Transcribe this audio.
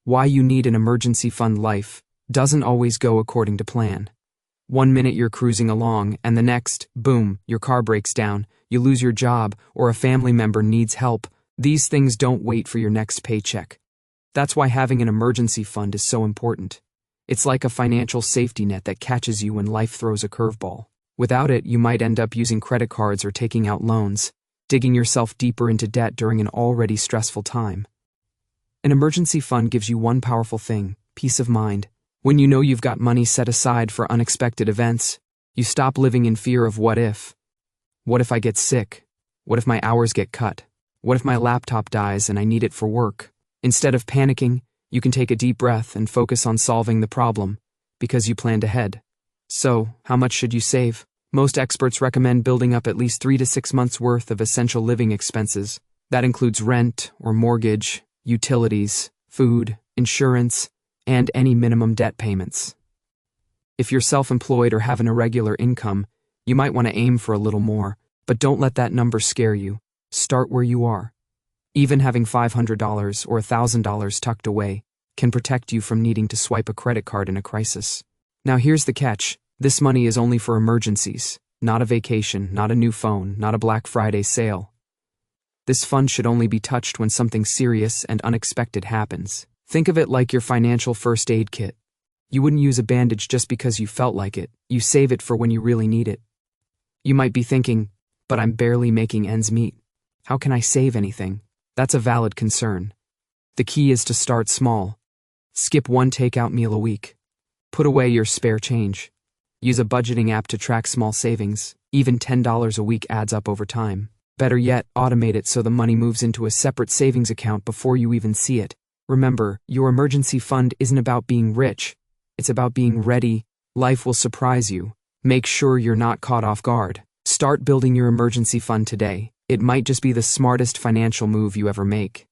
Why you need an emergency fund. Life doesn't always go according to plan. One minute you're cruising along, and the next, boom, your car breaks down, you lose your job, or a family member needs help. These things don't wait for your next paycheck. That's why having an emergency fund is so important. It's like a financial safety net that catches you when life throws a curveball. Without it, you might end up using credit cards or taking out loans, digging yourself deeper into debt during an already stressful time. An emergency fund gives you one powerful thing: peace of mind. When you know you've got money set aside for unexpected events, you stop living in fear of what if. What if I get sick? What if my hours get cut? What if my laptop dies and I need it for work? Instead of panicking, you can take a deep breath and focus on solving the problem, because you planned ahead. So, how much should you save? Most experts recommend building up at least 3 to 6 months' worth of essential living expenses. That includes rent or mortgage, utilities, food, insurance, and any minimum debt payments. If you're self-employed or have an irregular income, you might want to aim for a little more, but don't let that number scare you. Start where you are. Even having $500 or $1,000 tucked away can protect you from needing to swipe a credit card in a crisis. Now here's the catch: this money is only for emergencies, not a vacation, not a new phone, not a Black Friday sale. This fund should only be touched when something serious and unexpected happens. Think of it like your financial first aid kit. You wouldn't use a bandage just because you felt like it. You save it for when you really need it. You might be thinking, but I'm barely making ends meet. How can I save anything? That's a valid concern. The key is to start small. Skip one takeout meal a week. Put away your spare change. Use a budgeting app to track small savings. Even $10 a week adds up over time. Better yet, automate it so the money moves into a separate savings account before you even see it. Remember, your emergency fund isn't about being rich. It's about being ready. Life will surprise you. Make sure you're not caught off guard. Start building your emergency fund today. It might just be the smartest financial move you ever make.